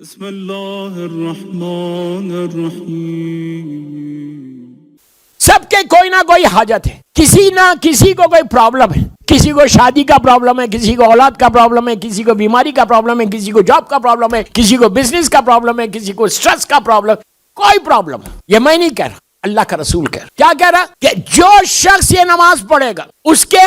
بسم اللہ الرحمن الرحیم. سب کے کوئی نہ کوئی حاجت ہے, کسی نہ کسی کو کوئی پرابلم ہے. کسی کو شادی کا پرابلم ہے, کسی کو اولاد کا پرابلم ہے, کسی کو بیماری کا پرابلم ہے, کسی کو جاب کا پرابلم ہے, کسی کو بزنس کا پرابلم ہے, کسی کو سٹریس کا پرابلم. کوئی پرابلم. یہ میں نہیں کہہ رہا, اللہ کا رسول کہہ رہا. کیا کہہ رہا؟ کہ جو شخص یہ نماز پڑھے گا اس کے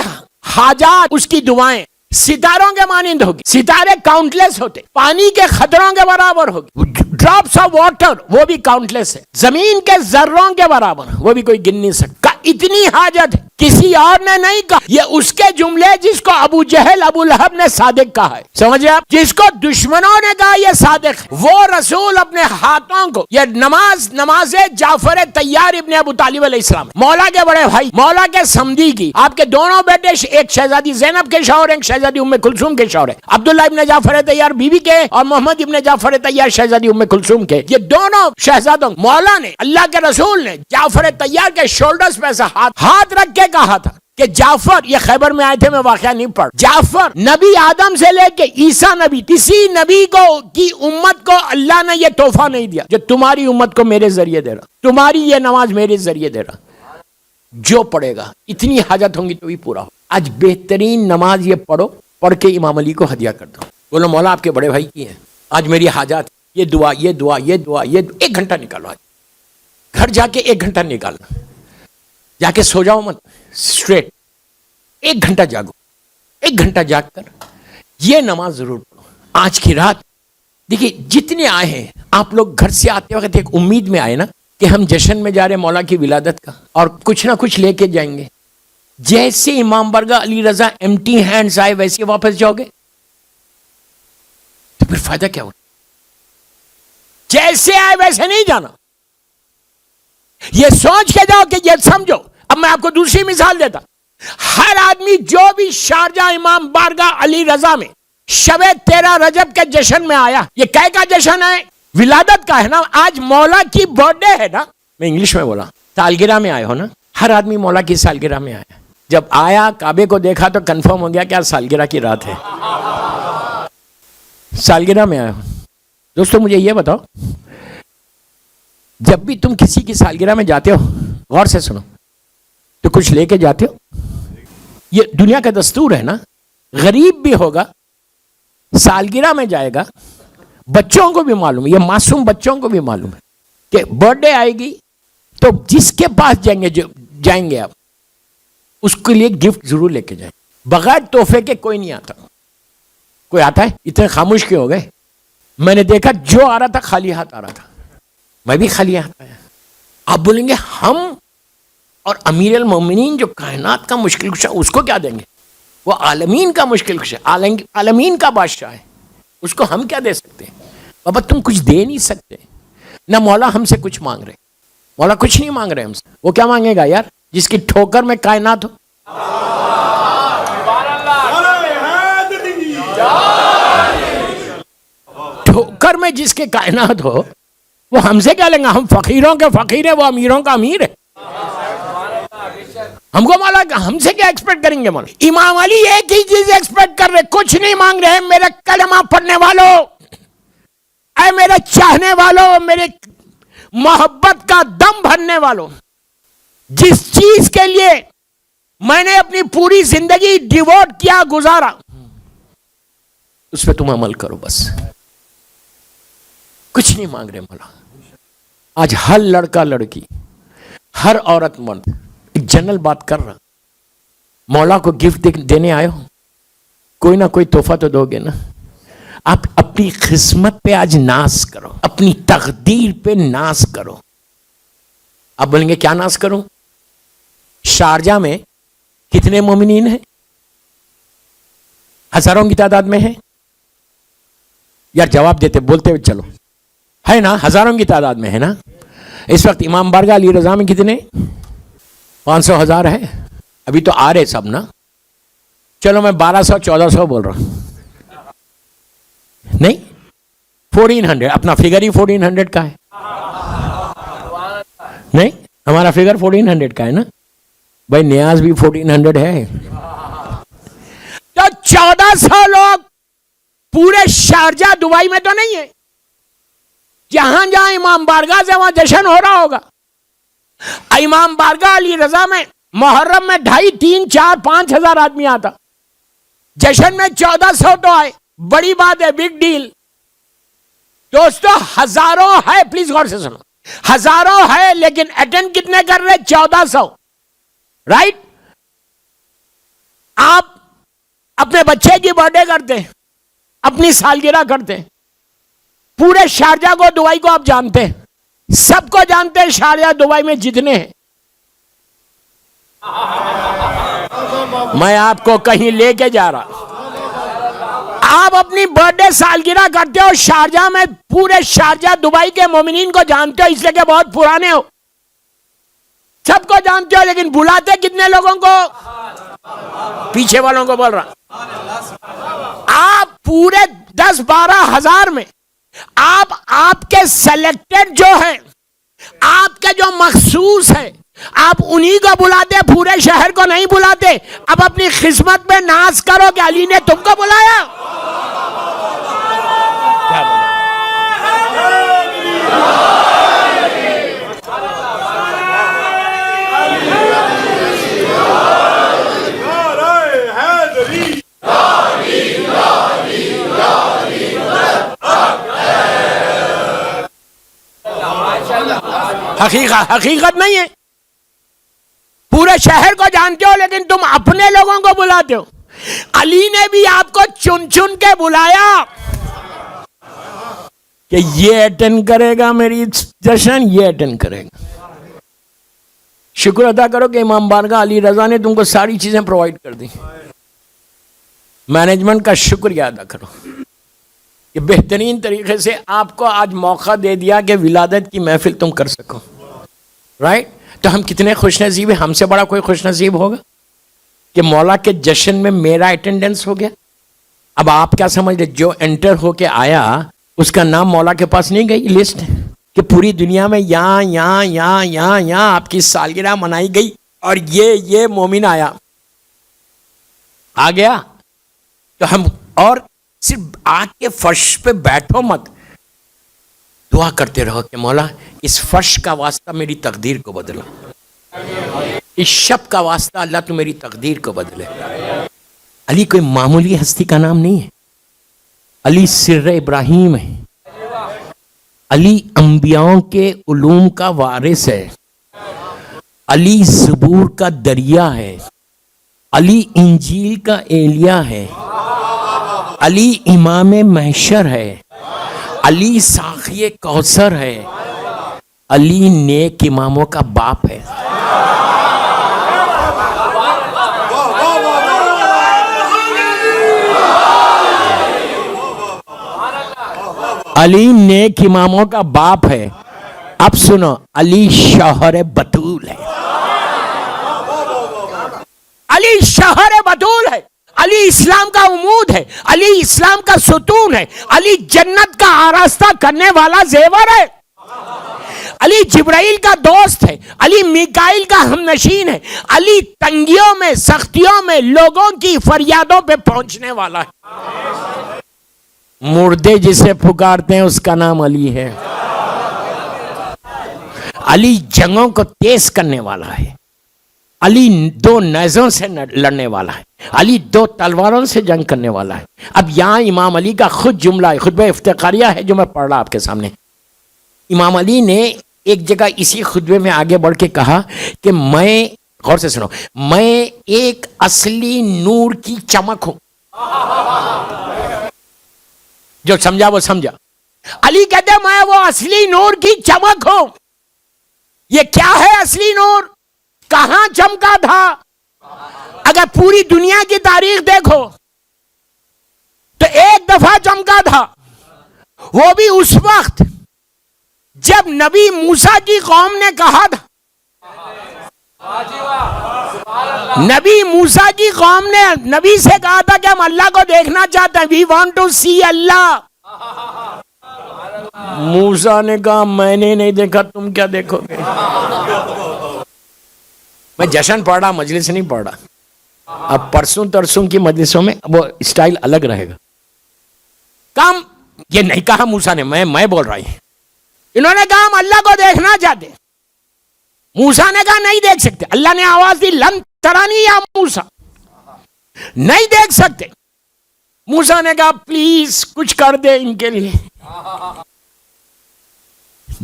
حاجات, اس کی دعائیں ستاروں کے مانند ہوگی. ستارے کاؤنٹ لیس ہوتے, پانی کے خطروں کے برابر ہوگی. ڈراپس آف واٹر وہ بھی کاؤنٹ لیس ہے, زمین کے ذروں کے برابر وہ بھی کوئی گن نہیں سکتا. اتنی حاجت ہے, کسی اور نے نہیں کہا. یہ اس کے جملے جس کو ابو جہل ابو لہب نے صادق کہا ہے, سمجھے آپ, جس کو دشمنوں نے کہا یہ صادق ہے. وہ رسول اپنے ہاتھوں کو یہ نماز جعفر طیار ابن ابو طالب علیہ السلام, مولا کے بڑے بھائی, مولا کے سمدی کی, آپ کے دونوں بیٹے, ایک شہزادی زینب کے شوہر, ایک شہزادی ام کلثوم کے شوہر ہے, عبداللہ ابن جعفر طیار بیوی کے, اور محمد ابن جعفر طیار شہزادی ام کلثوم کے. یہ دونوں شہزادوں مولا نے, اللہ کے رسول نے جعفر طیار کے شولڈرز پہ سے ہاتھ رکھ کے کہا تھا کہ جعفر, یہ خیبر میں آئے تھے, میں واقعہ نہیں پڑھ, جعفر نبی آدم سے لے کے عیسیٰ نبی, کسی نبی کو کی امت کو اللہ نے یہ تحفہ نہیں دیا جو تمہاری امت کو میرے ذریعے دے رہا. تمہاری یہ نماز میرے ذریعے دے رہا. جو پڑھے گا اتنی حاجت ہوں گی تو بھی پورا ہو. آج بہترین نماز یہ پڑھو, پڑھ کے امام علی کو ہدیہ کر دو. بولو مولا آپ کے بڑے بھائی کی ہیں, آج میری حاجات, یہ دعا یہ دعا یہ دعا یہ دعا. 1 گھنٹہ نکالو, آج گھر جا کے 1 گھنٹہ نکالنا, جا کے سو جاؤ مت, اسٹریٹ 1 گھنٹہ جاگو, 1 گھنٹہ جاگ کر یہ نماز ضرور پڑھو. آج کی رات دیکھیے جتنے آئے ہیں آپ لوگ, گھر سے آتے وقت ایک امید میں آئے نا کہ ہم جشن میں جا رہے مولا کی ولادت کا, اور کچھ نہ کچھ لے کے جائیں گے. جیسے امام برگاہ علی رضا ایمٹی ہینڈز آئے ویسے واپس جاؤ گے تو پھر فائدہ کیا ہو؟ جیسے آئے ویسے نہیں جانا. یہ سوچ کے جاؤ کہ یہ سمجھو. اب میں آپ کو دوسری مثال دیتا. ہر آدمی جو بھی شارجہ امام بارگاہ علی رضا میں شب 13 رجب کے جشن میں آیا, یہ کہے کا جشن ہے؟ ولادت کا ہے نا. آج مولا کی برتھ ڈے ہے نا, میں انگلش میں بولا, سالگرہ میں آئے ہو نا. ہر آدمی مولا کی سالگرہ میں آیا. جب آیا کعبے کو دیکھا تو کنفرم ہو گیا کہ آج سالگرہ کی رات ہے. سالگرہ میں آئے ہو. دوستو مجھے یہ بتاؤ, جب بھی تم کسی کی سالگرہ میں جاتے ہو, غور سے سنو, تو کچھ لے کے جاتے ہو؟ یہ دنیا کا دستور ہے نا. غریب بھی ہوگا سالگرہ میں جائے گا, بچوں کو بھی معلوم ہے, یہ معصوم بچوں کو بھی معلوم ہے کہ برتھ ڈے آئے گی تو جس کے پاس جائیں گے آپ, اس کے لیے گفٹ ضرور لے کے جائیں. بغیر تحفے کے کوئی نہیں آتا. کوئی آتا ہے؟ اتنے خاموش کیوں ہو گئے؟ میں نے دیکھا جو آ رہا تھا خالی ہاتھ آ رہا تھا. میں بھی خالی ہاتھ آیا. آپ بولیں گے ہم اور امیر المومنین جو کائنات کا مشکل کشا, اس کو کیا دیں گے؟ وہ عالمین کا مشکل کشا, عالمین کا بادشاہ ہے, اس کو ہم کیا دے سکتے ہیں؟ بابا تم کچھ دے نہیں سکتے. نہ مولا ہم سے کچھ مانگ رہے, مولا کچھ نہیں مانگ رہے ہم سے. وہ کیا مانگے گا یار جس کی ٹھوکر میں کائنات ہو؟ ٹھوکر میں جس کے کائنات ہو وہ ہم سے کیا لیں گا؟ ہم فقیروں کے فقیر ہیں, وہ امیروں کا امیر ہے. ہم کو مولا ہم سے کیا ایکسپیکٹ کریں گے؟ مولا امام علی ایک ہی چیز ایکسپیکٹ کر رہے, کچھ نہیں مانگ رہے. میرے کلمہ پڑھنے والوں, اے میرے چاہنے والوں, میرے محبت کا دم بھرنے والوں, جس چیز کے لیے میں نے اپنی پوری زندگی ڈیووٹ کیا, گزارا, اس پہ تم عمل کرو بس. کچھ نہیں مانگ رہے مولا. آج ہر لڑکا لڑکی, ہر عورت مرد ایک جنرل بات کر رہا, مولا کو گفٹ دینے آئے ہو, کوئی نہ کوئی تحفہ تو دو گے نا. آپ اپنی قسمت پہ آج ناز کرو, اپنی تقدیر پہ ناز کرو. آپ بولیں گے کیا ناز کروں؟ شارجہ میں کتنے مومنین ہیں؟ ہزاروں کی تعداد میں ہیں یار. جواب دیتے, بولتے ہوئے چلو. ہے نا, ہزاروں کی تعداد میں ہے نا. اس وقت امام بارگاہ علی رضا میں کتنے؟ 500,000 ہے. ابھی تو آ رہے سب نا. چلو میں 1200-1400 بول رہا ہوں. نہیں, 1400. اپنا فگر ہی 1400 کا ہے. نہیں, ہمارا فگر 1400 کا ہے نا بھائی. نیاز بھی 1400 ہے. تو 1400 لوگ پورے شارجہ دبئی میں تو نہیں ہے. جہاں جہاں امام بارگاہ سے وہاں جشن ہو رہا ہوگا. امام بارگاہ علی رضا میں محرم میں 2.5 3 4 5 ہزار آدمی آتا, جشن میں 1400 تو آئے, بڑی بات ہے, بگ ڈیل. دوستو ہزاروں ہے, پلیز غور سے سنو, ہزاروں ہے لیکن اٹینڈ کتنے کر رہے؟ 1400. رائٹ. آپ اپنے بچے کی برتھ ڈے کرتے, اپنی سالگرہ کرتے, پورے شارجہ کو دبئی کو آپ جانتے ہیں, سب کو جانتے ہیں شارجہ دبئی میں جتنے ہیں. میں آپ کو کہیں لے کے جا رہا, آپ اپنی برتھ ڈے سالگرہ کرتے ہو شارجہ میں, پورے شارجہ دبئی کے مومنین کو جانتے ہو اس لیے کہ بہت پرانے ہو, سب کو جانتے ہو, لیکن بلاتے کتنے لوگوں کو؟ پیچھے والوں کو بول رہا. آپ پورے 10-12 ہزار میں آپ کے سلیکٹڈ جو ہیں, آپ کے جو مخصوص ہیں, آپ انہی کو بلاتے, پورے شہر کو نہیں بلاتے. اب اپنی خدمت میں ناز کرو کہ علی نے تم کو بلایا. حقیقت نہیں ہے. پورے شہر کو جانتے ہو لیکن تم اپنے لوگوں کو بلاتے ہو. علی نے بھی آپ کو چن چن کے بلایا کہ یہ اٹینڈ کرے گا میری جشن, یہ اٹینڈ کرے گا. شکر ادا کرو کہ امام بارگاہ علی رضا نے تم کو ساری چیزیں پرووائڈ کر دی. مینجمنٹ کا شکریہ ادا کرو کہ بہترین طریقے سے آپ کو آج موقع دے دیا کہ ولادت کی محفل تم کر سکو. رائٹ. تو ہم کتنے خوش نصیب ہیں, ہم سے بڑا کوئی خوش نصیب ہوگا کہ مولا کے جشن میں میرا اٹینڈنس ہو گیا. اب آپ کیا سمجھ رہے, جو انٹر ہو کے آیا اس کا نام مولا کے پاس نہیں گئی لسٹ کہ پوری دنیا میں یہاں آپ کی سالگرہ منائی گئی اور یہ مومن آیا آ گیا. تو ہم اور صرف آگ کے فرش پہ بیٹھو مت, دعا کرتے رہو کہ مولا اس فرش کا واسطہ میری تقدیر کو بدلو, اس شب کا واسطہ اللہ تو میری تقدیر کو بدلے. علی کوئی معمولی ہستی کا نام نہیں ہے, علی سر ابراہیم ہے, علی انبیاؤں کے علوم کا وارث ہے, علی زبور کا دریا ہے, علی انجیل کا ایلیا ہے, علی امام محشر ہے, علی ساقی کوثر ہے, علی نیک اماموں کا باپ ہے. علی نیک اماموں کا باپ ہے. اب سنو, علی شوہر بطول ہے, علی شوہر بطول ہے, علی اسلام کا عمود ہے, علی اسلام کا ستون ہے, علی جنت کا آراستہ کرنے والا زیور ہے, علی جبرائیل کا دوست ہے, علی میکائیل کا ہمنشین ہے, علی تنگیوں میں سختیوں میں لوگوں کی فریادوں پہ پہنچنے والا ہے. مردے جسے پکارتے ہیں اس کا نام علی ہے. علی جنگوں کو تیز کرنے والا ہے, علی 2 نیزوں سے لڑنے والا ہے, علی 2 تلواروں سے جنگ کرنے والا ہے. اب یہاں امام علی کا خود جملہ ہے, خطبہ افتخاریہ ہے جو میں پڑھ رہا آپ کے سامنے. امام علی نے ایک جگہ اسی خطبے میں آگے بڑھ کے کہا کہ میں, غور سے سنو, میں ایک اصلی نور کی چمک ہوں. جو سمجھا وہ سمجھا. علی کہتے ہیں میں وہ اصلی نور کی چمک ہوں. یہ کیا ہے اصلی نور؟ کہاں چمکا تھا؟ اگر پوری دنیا کی تاریخ دیکھو تو ایک دفعہ چمکا تھا, وہ بھی اس وقت جب نبی موسیٰ کی قوم نے کہا تھا, نبی موسیٰ کی قوم نے نبی سے کہا تھا کہ ہم اللہ کو دیکھنا چاہتے ہیں, وی وانٹ ٹو سی اللہ. موسیٰ نے کہا میں نے نہیں دیکھا, تم کیا دیکھو گے. میں جشن پڑھ رہا, مجلس نہیں پڑھ رہا. اب پرسوں ترسوں کی مجلسوں میں وہ اسٹائل الگ رہے گا. کام یہ نہیں کہا موسیٰ نے, میں بول رہا ہوں. انہوں نے کہا ہم اللہ کو دیکھنا چاہتے. موسیٰ نے کہا نہیں دیکھ سکتے. اللہ نے آواز دی لن ترانی یا موسیٰ, نہیں دیکھ سکتے. موسیٰ نے کہا پلیز کچھ کر دے ان کے لیے.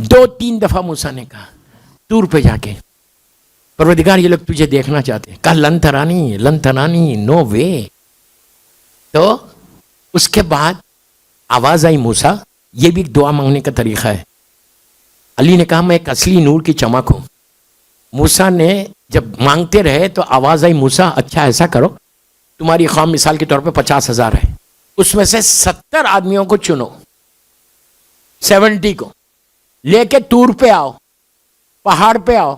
2-3 دفعہ موسیٰ نے کہا طور پہ جا کے پروردگار یہ لوگ تجھے دیکھنا چاہتے ہیں. کہا لن ترانی نو وے. تو اس کے بعد آواز آئی موسیٰ, یہ بھی دعا مانگنے کا طریقہ ہے. علی نے کہا میں ایک اصلی نور کی چمک ہوں. موسیٰ نے جب مانگتے رہے تو آواز آئی موسیٰ اچھا ایسا کرو, تمہاری قوم مثال کے طور پہ 50,000 ہے, اس میں سے 70 آدمیوں کو چنو, 70 کو لے کے طور پہ آؤ, پہاڑ پہ آؤ,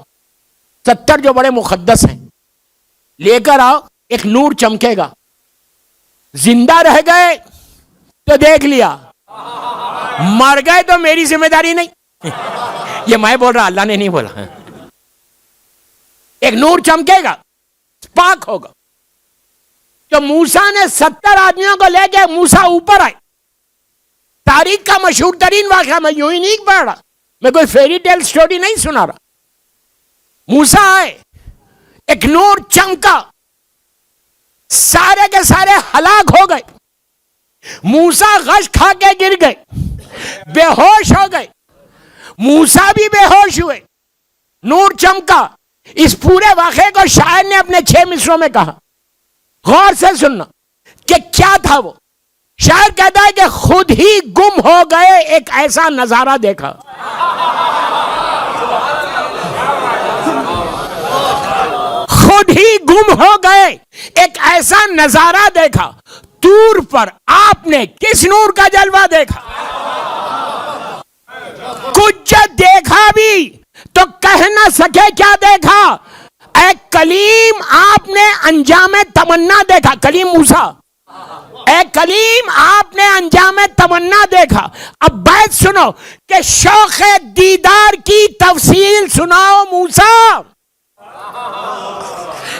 70 جو بڑے مقدس ہیں لے کر آؤ, ایک نور چمکے گا. زندہ رہ گئے تو دیکھ لیا, مر گئے تو میری ذمہ داری نہیں. یہ میں بول رہا, اللہ نے نہیں بولا. ایک نور چمکے گا, پاک ہوگا. تو موسیٰ نے 70 آدمیوں کو لے کے موسیٰ اوپر آئے. تاریخ کا مشہور ترین واقعہ, میں یوں ہی نہیں پڑھ رہا, میں کوئی فیری ٹیل سٹوری نہیں سنا رہا. موسیٰ آئے, ایک نور چمکا, سارے کے سارے ہلاک ہو گئے. موسیٰ غش کھا کے گر گئے, بے ہوش ہو گئے. موسیٰ بھی بے ہوش ہوئے, نور چمکا. اس پورے واقعے کو شاعر نے اپنے 6 مصروں میں کہا, غور سے سننا کہ کیا تھا وہ. شاعر کہتا ہے کہ خود ہی گم ہو گئے, ایک ایسا نظارہ دیکھا. خود ہی گم ہو گئے, ایک ایسا نظارہ دیکھا. طور پر آپ نے کس نور کا جلوہ دیکھا؟ کچھ دیکھا بھی تو کہہ نہ سکے کیا دیکھا. اے کلیم آپ نے انجام تمنا دیکھا. کلیم موسیٰ, اے کلیم آپ نے انجام تمنا دیکھا. اب بیت سنو کہ شوق دیدار کی تفصیل سناؤ موسیٰ.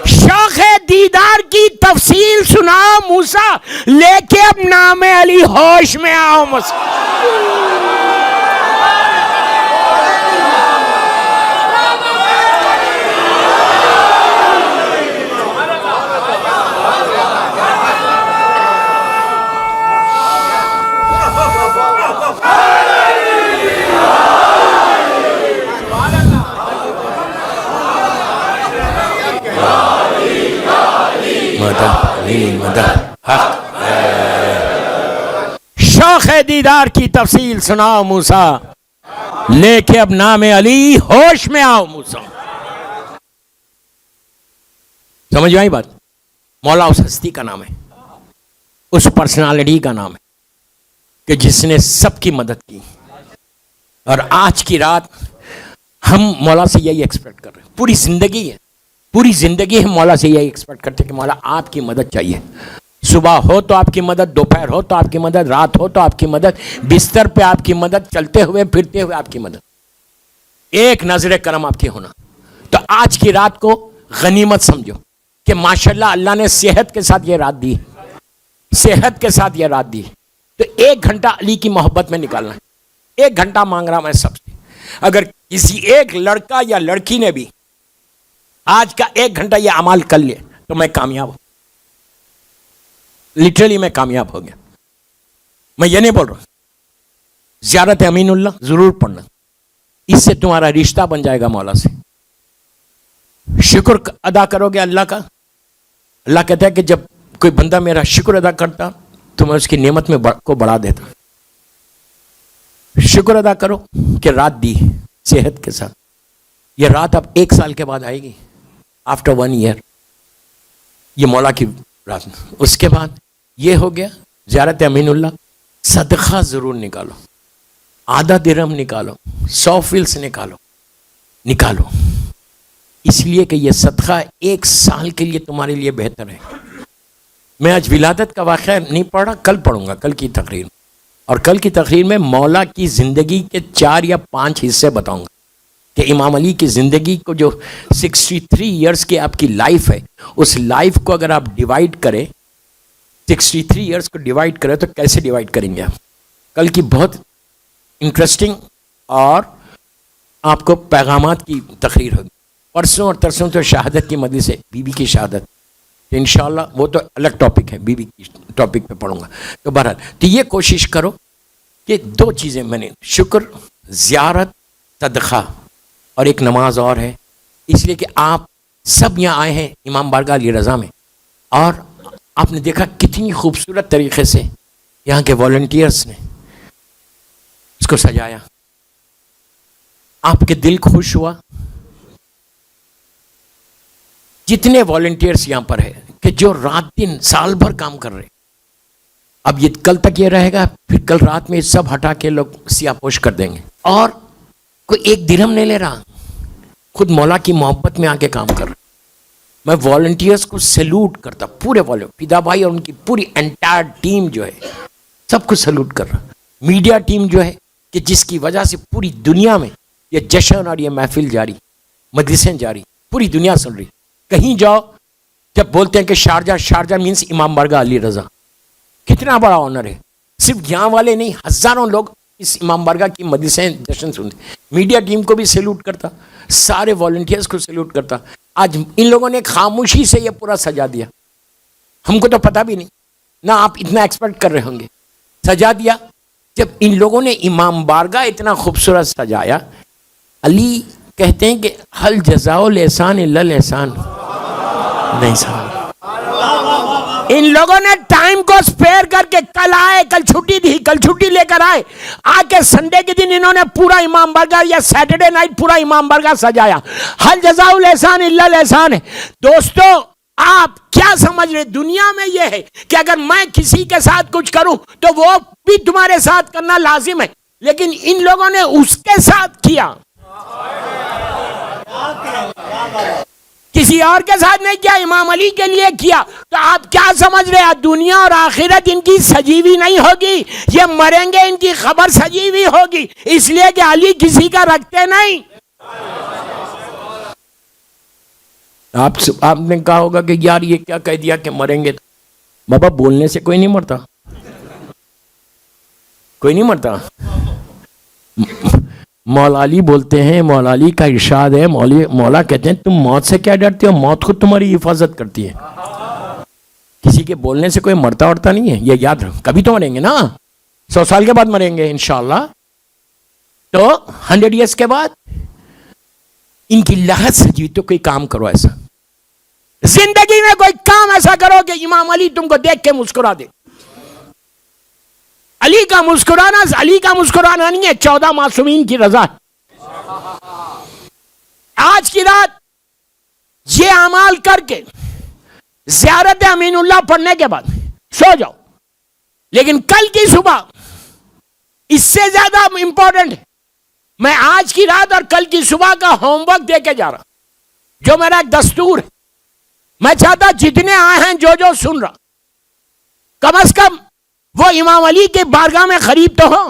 شوق دیدار کی تفصیل سناؤ موسیٰ, لے کے اب نام علی ہوش میں آؤ موسیٰ. شوق دیدار کی تفصیل سناؤ موسیٰ, لے کے اب نام علی ہوش میں آؤ موسیٰ. سمجھ آئی بات؟ مولا اس ہستی کا نام ہے, اس پرسنالٹی کا نام ہے کہ جس نے سب کی مدد کی. اور آج کی رات ہم مولا سے یہی ایکسپیکٹ کر رہے ہیں. پوری زندگی ہم مولا سے یہی ایکسپیکٹ کرتے ہیں کہ مولا آپ کی مدد چاہیے. صبح ہو تو آپ کی مدد, دوپہر ہو تو آپ کی مدد, رات ہو تو آپ کی مدد, بستر پہ آپ کی مدد, چلتے ہوئے پھرتے ہوئے آپ کی مدد, ایک نظر کرم آپ کی ہونا. تو آج کی رات کو غنیمت سمجھو کہ ماشاءاللہ اللہ نے صحت کے ساتھ یہ رات دی, صحت کے ساتھ یہ رات دی. تو 1 گھنٹہ علی کی محبت میں نکالنا ہے. 1 گھنٹہ مانگ رہا میں سب سے. اگر کسی ایک لڑکا یا لڑکی نے بھی آج کا 1 گھنٹہ یہ عمل کر لیا تو میں کامیاب ہوں. لٹرلی میں کامیاب ہو گیا. میں یہ نہیں بول رہا, زیارت امین اللہ ضرور پڑھنا, اس سے تمہارا رشتہ بن جائے گا مولا سے. شکر ادا کرو گے اللہ کا. اللہ کہتا ہے کہ جب کوئی بندہ میرا شکر ادا کرتا تو میں اس کی نعمت میں کو بڑھا دیتا. شکر ادا کرو کہ رات دی صحت کے ساتھ. یہ رات اب 1 سال کے بعد آئے گی, آفٹر 1 ایئر, یہ مولا کی رات. اس کے بعد یہ ہو گیا زیارت امین اللہ. صدقہ ضرور نکالو, آدھا درہم نکالو, 100 فلس نکالو, اس لیے کہ یہ صدقہ 1 سال کے لیے تمہارے لیے بہتر ہے. میں آج ولادت کا واقعہ نہیں پڑھ رہا, کل پڑھوں گا, کل کی تقریر. اور کل کی تقریر میں مولا کی زندگی کے 4 یا 5 حصے بتاؤں گا کہ امام علی کی زندگی کو جو 63 ایئرس کی آپ کی لائف ہے, اس لائف کو اگر آپ ڈیوائڈ کریں, 63 ایئرس کو ڈیوائڈ کریں تو کیسے ڈیوائڈ کریں گے آپ. کل کی بہت انٹرسٹنگ اور آپ کو پیغامات کی تقریر ہوگی. پرسوں اور ترسوں تو شہادت کی مجلس ہے, بی بی کی شہادت, انشاءاللہ وہ تو الگ ٹاپک ہے, بی بی کی ٹاپک پہ پڑھوں گا. تو بہرحال تو یہ کوشش کرو کہ دو چیزیں میں نے, شکر, زیارت, صدقہ, اور ایک نماز اور ہے, اس لیے کہ آپ سب یہاں آئے ہیں امام بارگاہ علی رضا میں, اور آپ نے دیکھا کتنی خوبصورت طریقے سے یہاں کے والنٹیئرس نے اس کو سجایا. آپ کے دل خوش ہوا جتنے والنٹیئرس یہاں پر ہے کہ جو رات دن سال بھر کام کر رہے. اب یہ کل تک یہ رہے گا, پھر کل رات میں سب ہٹا کے لوگ سیاہ پوش کر دیں گے, اور کوئی ایک درہم نہیں لے رہا, خود مولا کی محبت میں آ کے کام کر رہا. میں والنٹیئرس کو سیلوٹ کرتا, پورے فدا بھائی اور ان کی پوری انٹائر ٹیم جو ہے سب کو سیلوٹ کر رہا. میڈیا ٹیم جو ہے کہ جس کی وجہ سے پوری دنیا میں یہ جشن اور یہ محفل جاری, مجلسیں جاری, پوری دنیا سن رہی. کہیں جاؤ جب بولتے ہیں کہ شارجہ مینس امام بارگاہ علی رضا, کتنا بڑا آنر ہے. صرف یہاں والے نہیں, ہزاروں لوگ اس امام بارگاہ کی مجلسیں جشن سنتے. میڈیا ٹیم کو بھی سیلوٹ کرتا, سارے والنٹیئرس کو سیلوٹ کرتا. آج ان لوگوں نے خاموشی سے یہ پورا سجا دیا, ہم کو تو پتہ بھی نہیں, نہ آپ اتنا ایکسپیکٹ کر رہے ہوں گے. سجا دیا. جب ان لوگوں نے امام بارگاہ اتنا خوبصورت سجایا, علی کہتے ہیں کہ حل جزاء الاحسان الا الاحسان, نہیں صاحب ان لوگوں نے ٹائم کو سپیئر کر کے کل آئے, کل چھٹی تھی, کل چھٹی لے کر آئے, آ کے سنڈے کے دن انہوں نے پورا امام بارگاہ یا سیٹرڈے نائٹ پورا امام بارگاہ سجایا. حل جزاء الاحسان الا الاحسان ہے. دوستو آپ کیا سمجھ رہے, دنیا میں یہ ہے کہ اگر میں کسی کے ساتھ کچھ کروں تو وہ بھی تمہارے ساتھ کرنا لازم ہے, لیکن ان لوگوں نے اس کے ساتھ کیا, کسی اور کے ساتھ نہیں کیا, امام علی کے لیے کیا. تو آپ کیا سمجھ رہے ہیں دنیا اور آخرت ان کی سجی ہوئی نہیں ہوگی, یہ مریں گے ان کی خبر سجی ہوئی ہوگی, اس لیے کہ علی کسی کا رکھتے نہیں. آپ نے کہا ہوگا کہ یار یہ کیا کہہ دیا کہ مریں گے. بابا بولنے سے کوئی نہیں مرتا, کوئی نہیں مرتا. مولا علی بولتے ہیں, مولا علی کا ارشاد ہے, مولا کہتے ہیں تم موت سے کیا ڈرتے ہو, موت خود تمہاری حفاظت کرتی ہے. کسی کے بولنے سے کوئی مرتا ورتا نہیں ہے, یہ یاد رکھو. کبھی تو مریں گے نا, 100 سال کے بعد مریں گے انشاءاللہ, تو 100 ایئرس کے بعد. ان کی لہت سجی تو کوئی کام کرو ایسا, زندگی میں کوئی کام ایسا کرو کہ امام علی تم کو دیکھ کے مسکرا دے. علی کا مسکرانا نہیں ہے, 14 معصومین کی رضا ہے. آج کی رات یہ اعمال کر کے زیارت امین اللہ پڑھنے کے بعد سو جاؤ, لیکن کل کی صبح اس سے زیادہ امپورٹنٹ ہے, میں آج کی رات اور کل کی صبح کا ہوم ورک دے کے جا رہا, جو میرا ایک دستور ہے. میں چاہتا جتنے آئے ہیں جو سن رہا, کم از کم وہ امام علی کے بارگاہ میں قریب تو ہو.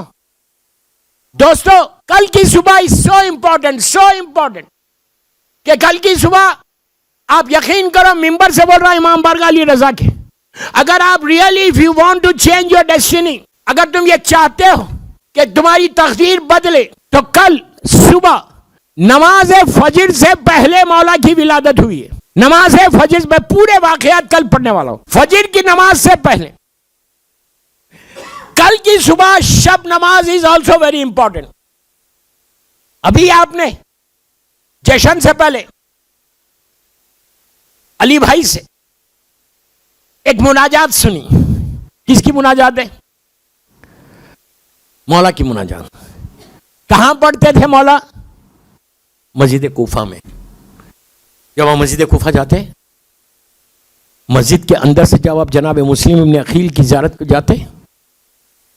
دوستو کل کی صبح is so important کہ کل کی صبح آپ یقین کرو ممبر سے بول رہا امام بارگاہ علی رضا کے, اگر آپ really if you want to change your destiny, اگر تم یہ چاہتے ہو کہ تمہاری تقدیر بدلے, تو کل صبح نماز فجر سے پہلے مولا کی ولادت ہوئی ہے. نماز فجر میں پورے واقعات کل پڑھنے والا ہوں. فجر کی نماز سے پہلے کل کی صبح شب نماز is also very important. ابھی آپ نے جشن سے پہلے علی بھائی سے ایک مناجات سنی. کس کی مناجات ہے؟ مولا کی مناجات. کہاں پڑھتے تھے مولا؟ مسجد کوفہ میں. جب آپ مسجد کوفہ جاتے, مسجد کے اندر سے جب آپ جناب مسلم ابن عقیل کی زیارت کو جاتے,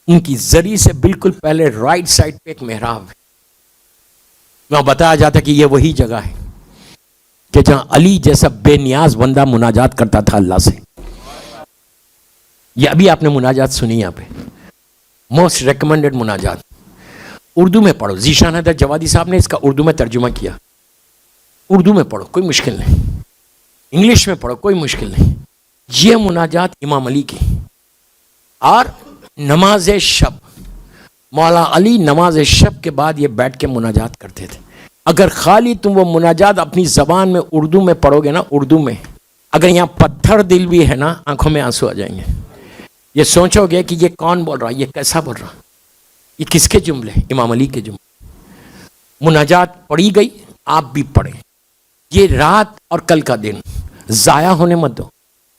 ان کی زری سے بالکل پہلے رائٹ سائڈ پہ ایک محراب ہے. وہاں بتایا جاتا کہ یہ وہی جگہ ہے کہ جہاں علی جیسا بے نیاز بندہ مناجات کرتا تھا اللہ سے. یہ ابھی آپ نے مناجات سنی یہاں پہ, موسٹ ریکمنڈڈ مناجات. اردو میں پڑھو, ذیشان حیدر جوادی صاحب نے اس کا اردو میں ترجمہ کیا. اردو میں پڑھو, کوئی مشکل نہیں. انگلش میں پڑھو, کوئی مشکل نہیں. یہ مناجات امام علی کی, اور نماز شب مولا علی نماز شب کے بعد یہ بیٹھ کے مناجات کرتے تھے. اگر خالی تم وہ مناجات اپنی زبان میں اردو میں پڑھو گے نا، اردو میں، اگر یہاں پتھر دل بھی ہے نا، آنکھوں میں آنسو آ جائیں گے. یہ سوچو گے کہ یہ کون بول رہا، یہ کیسا بول رہا، یہ کس کے جملے؟ امام علی کے جملے. مناجات پڑھی گئی، آپ بھی پڑھیں. یہ رات اور کل کا دن ضائع ہونے مت دو،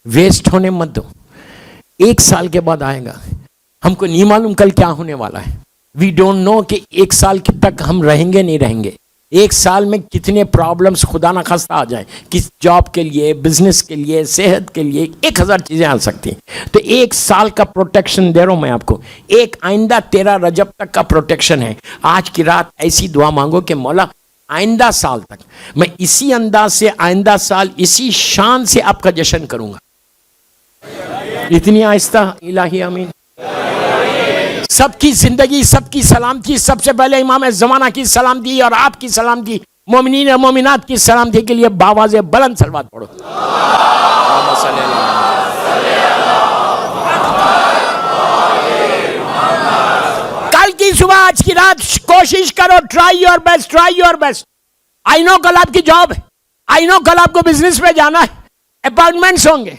ویسٹ ہونے مت دو. 1 سال کے بعد آئے گا، ہم کو نہیں معلوم کل کیا ہونے والا ہے. وی ڈونٹ نو کہ 1 سال تک ہم رہیں گے نہیں رہیں گے. 1 سال میں کتنے پرابلمز خدا نہ خواستہ آ جائیں، کس جاب کے لیے، بزنس کے لیے، صحت کے لیے، 1000 چیزیں آ سکتی ہیں. تو 1 سال کا پروٹیکشن دے رہا ہوں میں آپ کو. ایک آئندہ 13 رجب تک کا پروٹیکشن ہے. آج کی رات ایسی دعا مانگو کہ مولا آئندہ سال تک میں اسی انداز سے، آئندہ سال اسی شان سے آپ کا جشن کروں گا. اتنی آہستہ الہی آمین. سب کی زندگی، سب کی سلامتی، سب سے پہلے امام زمانہ کی سلامتی اور آپ کی سلامتی، مومنین اور مومنات کی سلامتی کے لیے باواز بلند صلوات پڑھو. کل کی صبح، آج کی رات کوشش کرو. Try your best, try your best. I know کل آپ کی جاب ہے، آئی نو کل آپ کو بزنس پہ جانا ہے، اپائنٹمنٹس ہوں گے،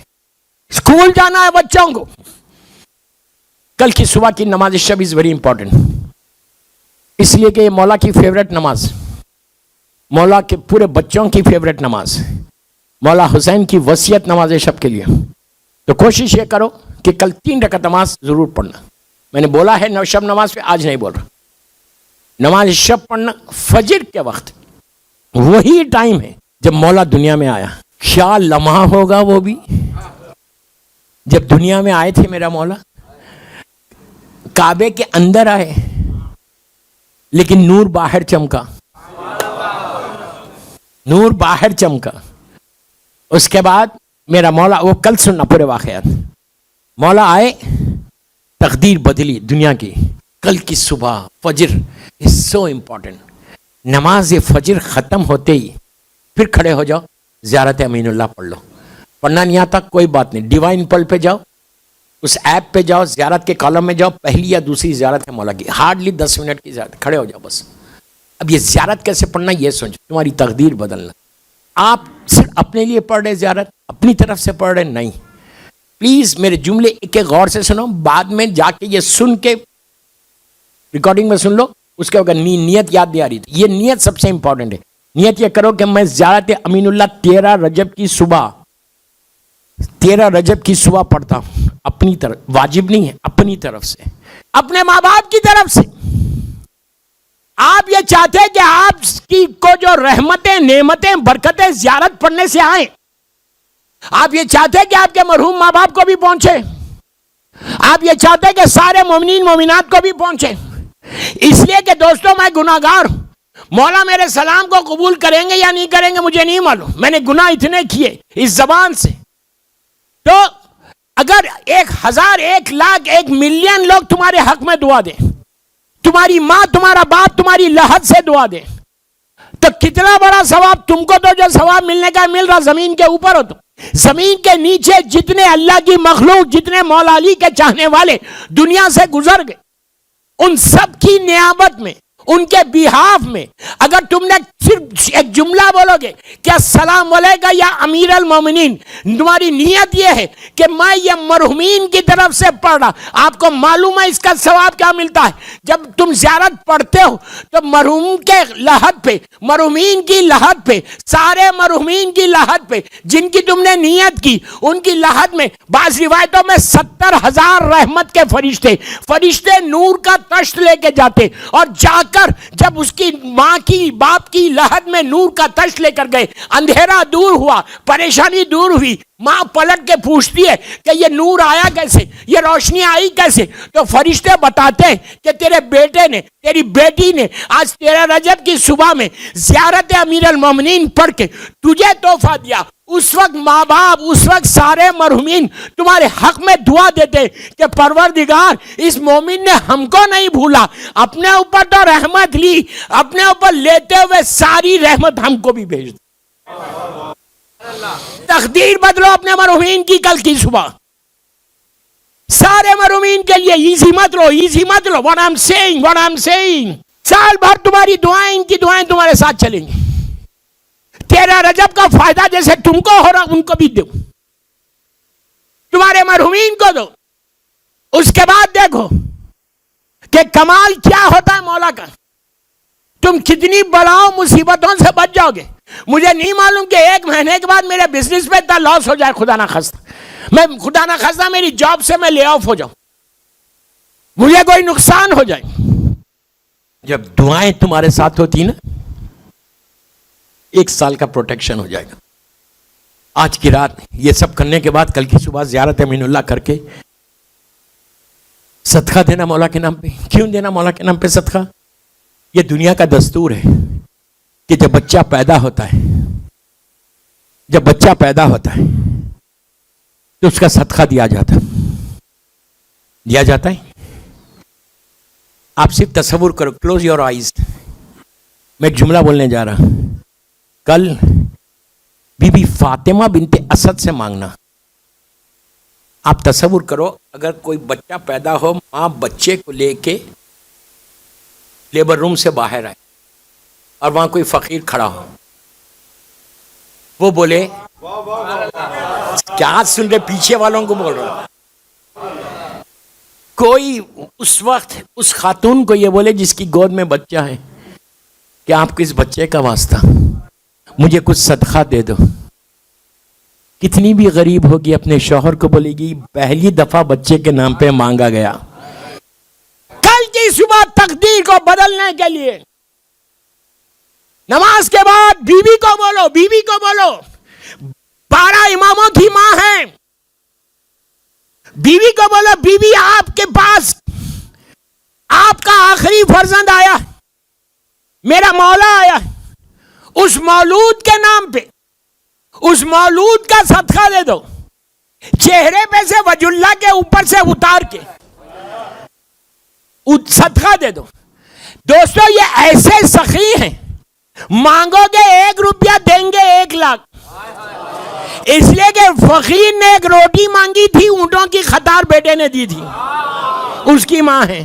اسکول جانا ہے بچوں کو. کل کی صبح کی نماز شب از ویری امپورٹنٹ، اس لیے کہ یہ مولا کی فیوریٹ نماز، مولا کے پورے بچوں کی فیوریٹ نماز، مولا حسین کی وصیت نماز شب کے لیے. تو کوشش یہ کرو کہ کل 3 رکعت نماز ضرور پڑھنا. میں نے بولا ہے شب نماز پہ، آج نہیں بول رہا. نماز شب پڑھنا فجر کے وقت، وہی ٹائم ہے جب مولا دنیا میں آیا. کیا لمحہ ہوگا وہ بھی، جب دنیا میں آئے تھے میرا مولا. کعبے کے اندر آئے لیکن نور باہر چمکا، نور باہر چمکا. اس کے بعد میرا مولا، وہ کل سننا پورے واقعات. مولا آئے، تقدیر بدلی دنیا کی. کل کی صبح فجر از سو امپورٹنٹ. نماز فجر ختم ہوتے ہی پھر کھڑے ہو جاؤ، زیارت امین اللہ پڑھ لو. پڑھنا نہیں آتا کوئی بات نہیں، ڈیوائن پل پہ جاؤ، اس ایپ پہ جاؤ، زیارت کے کالم میں جاؤ، پہلی یا دوسری زیارت ہے مولا کی، ہارڈلی 10 منٹ کی زیارت، کھڑے ہو جاؤ بس. اب یہ زیارت کیسے پڑھنا یہ سوچو، تمہاری تقدیر بدلنا. آپ صرف اپنے لیے پڑھ رہے زیارت، اپنی طرف سے پڑھ رہے نہیں. پلیز میرے جملے ایک ایک غور سے سنو، بعد میں جا کے یہ سن کے ریکارڈنگ میں سن لو. اس کے اگر نیت یاد نہیں آ رہی تو یہ نیت سب سے امپورٹنٹ ہے. نیت یہ کرو کہ میں زیارت امین اللہ 13 رجب کی صبح، 13 رجب کی صبح پڑھتا ہوں. اپنی طرف، واجب نہیں ہے، اپنی طرف سے، اپنے ماں باپ کی طرف سے. آپ یہ چاہتے ہیں کہ آپ کی کو جو رحمتیں، نعمتیں، برکتیں زیارت پڑھنے سے آئیں. آپ یہ چاہتے ہیں کہ آپ کے مرحوم ماں باپ کو بھی پہنچے. آپ یہ چاہتے ہیں کہ سارے مومنین مومنات کو بھی پہنچے. اس لیے کہ دوستوں میں گناہگار ہوں. مولا میرے سلام کو قبول کریں گے یا نہیں کریں گے مجھے نہیں معلوم. میں نے گناہ اتنے کیے اس زبان سے. تو اگر 1000، 1,00,000، 1,000,000 لوگ تمہارے حق میں دعا دیں، تمہاری ماں، تمہارا باپ تمہاری لحد سے دعا دیں، تو کتنا بڑا ثواب. تم کو تو جو ثواب ملنے کا مل رہا زمین کے اوپر ہو. تو زمین کے نیچے جتنے اللہ کی مخلوق، جتنے مولا علی کے چاہنے والے دنیا سے گزر گئے، ان سب کی نیابت میں، ان کے بیہاف میں اگر تم نے صرف ایک جملہ بولو گے کہ السلام علیکم یا امیر المومنین، تمہاری نیت یہ ہے کہ میں یہ مرحومین کی طرف سے پڑھ رہا. آپ کو معلوم ہے اس کا ثواب کیا ملتا ہے؟ جب تم زیارت پڑھتے ہو تو مرحوم کے لحد پہ، مرحومین کی لحد پہ، سارے مرحومین کی لحد پہ جن کی تم نے نیت کی، ان کی لحد میں بعض روایتوں میں 70,000 رحمت کے فرشتے نور کا تشت لے کے جاتے، اور جا کر جب اس کی ماں کی، باپ کی لحد میں نور کا تشت لے کر گئے، اندھیرا دور ہوا، پریشانی دور ہوئی. ماں پلٹ کے پوچھتی ہے کہ یہ نور آیا کیسے، یہ روشنی آئی کیسے؟ تو فرشتے بتاتے ہیں کہ تیرے بیٹے نے، تیری بیٹی نے آج 13 رجب کی صبح میں زیارت امیر المومنین پڑھ کے تجھے تحفہ دیا. اس وقت ماں باپ، اس وقت سارے مرحومین تمہارے حق میں دعا دیتے کہ پروردگار اس مومن نے ہم کو نہیں بھولا، اپنے اوپر تو رحمت لی، اپنے اوپر لیتے ہوئے ساری رحمت ہم کو بھی بھیج دے. تقدیر بدلو اپنے مرحومین کی کل کی صبح. سارے مرحومین کے لیے ایزی مت لو, ایزی مت لو. what I'm saying. سال بھر تمہاری دعائیں, ان کی دعائیں تمہارے ساتھ چلیں گی. 13 رجب کا فائدہ جیسے تم کو ہو رہا ان کو بھی دو, تمہارے مرحومین کو دو. اس کے بعد دیکھو کہ کمال کیا ہوتا ہے مولا کا. تم کتنی بلاؤں مصیبتوں سے بچ جاؤ گے. مجھے نہیں معلوم کہ 1 مہینے کے بعد میرے بزنس میں اتنا لاس ہو جائے, خدا نہ خواستہ. میں خدا نہ خواستہ میری جاب سے میں لے آف ہو جاؤں, مجھے کوئی نقصان ہو جائے. جب دعائیں تمہارے ساتھ ہوتی نا, 1 سال کا پروٹیکشن ہو جائے گا. آج کی رات یہ سب کرنے کے بعد کل کی صبح زیارت امین اللہ کر کے صدقہ دینا مولا کے نام پہ. کیوں دینا مولا کے نام پہ صدقہ؟ یہ دنیا کا دستور ہے کہ جب بچہ پیدا ہوتا ہے, جب بچہ پیدا ہوتا ہے تو اس کا صدقہ دیا جاتا ہے. آپ صرف تصور کرو, کلوز یور آئیز. میں ایک جملہ بولنے جا رہا ہوں. کل بی بی فاطمہ بنت اسد سے مانگنا. آپ تصور کرو اگر کوئی بچہ پیدا ہو, ماں بچے کو لے کے لیبر روم سے باہر آئے اور وہاں کوئی فقیر کھڑا ہو, وہ بولے, کیا سن رہے پیچھے والوں کو بول رہا, کوئی اس وقت اس خاتون کو یہ بولے جس کی گود میں بچہ ہے کہ آپ کو اس بچے کا واسطہ مجھے کچھ صدقہ دے دو. کتنی بھی غریب ہوگی اپنے شوہر کو بولے گی پہلی دفعہ بچے کے نام پہ مانگا گیا. کل کی صبح تقدیر کو بدلنے کے لیے نماز کے بعد بیوی کو بولو, بیوی کو بولو, 12 اماموں کی ماں ہے, بیوی کو بولو بیوی آپ کے پاس آپ کا آخری فرزند آیا, میرا مولا آیا, اس مولود کے نام پہ اس مولود کا صدقہ دے دو. چہرے پہ سے وجہ اللہ کے اوپر سے اتار کے صدقہ دے دو. دوستو یہ ایسے سخی ہیں, مانگو گے 1 روپیہ دیں گے 1 لاکھ. اس لیے کہ فقیر نے ایک روٹی مانگی تھی, اونٹوں کی قطار بیٹے نے دی تھی, اس کی ماں ہے.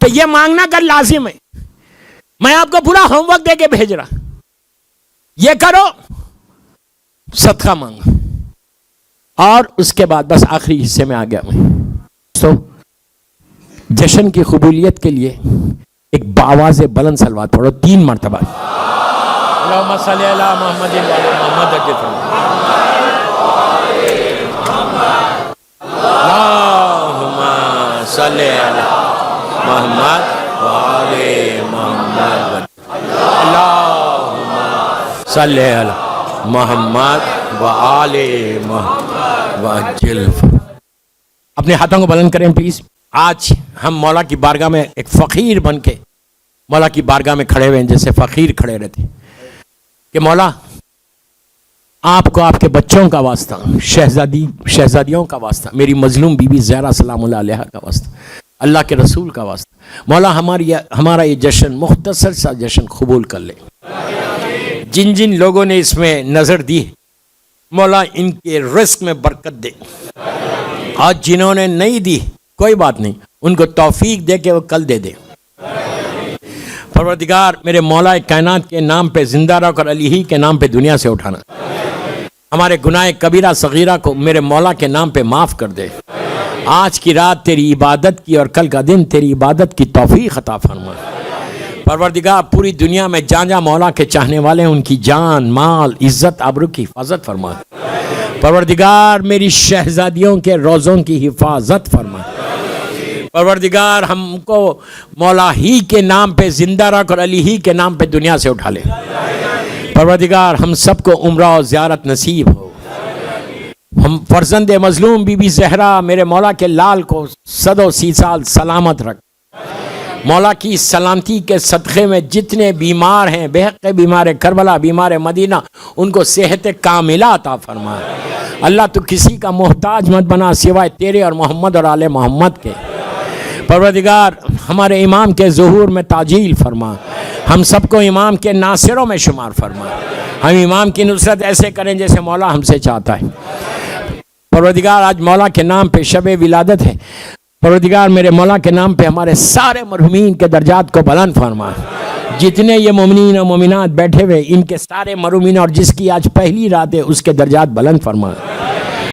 تو یہ مانگنا کل لازم ہے. میں آپ کو پورا ہوم ورک دے کے بھیج رہا, یہ کرو, صدقہ مانگو. اور اس کے بعد بس آخری حصے میں آ گیا میں. تو جشن کی قبولیت کے لیے ایک باواز بلند صلوات پڑھو 3 مرتبہ. اللہم صلی علی محمد و علی محمد. اللہم صلی علی محمد و علی محمد. اللہم صلی علی محمد و علی محمد وعجل. اپنے ہاتھوں کو بلند کریں پلیز. آج ہم مولا کی بارگاہ میں ایک فقیر بن کے مولا کی بارگاہ میں کھڑے ہوئے ہیں, جیسے فقیر کھڑے رہتے کہ مولا آپ کو آپ کے بچوں کا واسطہ, شہزادیوں کا واسطہ, میری مظلوم بی بی زہرا سلام اللہ علیہا کا واسطہ, اللہ کے رسول کا واسطہ, مولا ہمارا یہ جشن مختصر سا جشن قبول کر لے. جن جن لوگوں نے اس میں نظر دی مولا ان کے رزق میں برکت دے, اور جنہوں نے نہیں دی کوئی بات نہیں, ان کو توفیق دے کے وہ کل دے دے. پروردگار میرے مولا کائنات کے نام پہ زندہ رکھ اور علی ہی کے نام پہ دنیا سے اٹھانا. ہمارے گناہ کبیرہ صغیرہ کو میرے مولا کے نام پہ معاف کر دے. آج کی رات تیری عبادت کی اور کل کا دن تیری عبادت کی توفیق عطا فرما. پروردگار پوری دنیا میں جہاں مولا کے چاہنے والے ہیں ان کی جان, مال, عزت, آبرو کی حفاظت فرما. پروردگار میری شہزادیوں کے روزوں کی حفاظت فرما. پروردگار ہم کو مولا ہی کے نام پہ زندہ رکھ اور علی ہی کے نام پہ دنیا سے اٹھا لے. پروردگار ہم سب کو عمرہ و زیارت نصیب ہو. ہم فرزند مظلوم بی بی زہرا میرے مولا کے لال کو 180 سال سلامت رکھ. مولا کی سلامتی کے صدقے میں جتنے بیمار ہیں, بے حق بیمار کربلا, بیمار مدینہ, ان کو صحت کاملہ عطا فرما. اللہ تو کسی کا محتاج مت بنا سوائے تیرے اور محمد اور آل محمد کے. پروردگار ہمارے امام کے ظہور میں تعجیل فرما. ہم سب کو امام کے ناصروں میں شمار فرما. ہم امام کی نصرت ایسے کریں جیسے مولا ہم سے چاہتا ہے. پروردگار آج مولا کے نام پہ شب ولادت ہے، پروردگار میرے مولا کے نام پہ ہمارے سارے مرحومین کے درجات کو بلند فرما، جتنے یہ مومنین اور مومنات بیٹھے ہوئے ان کے سارے مرحومین اور جس کی آج پہلی رات ہے اس کے درجات بلند فرما۔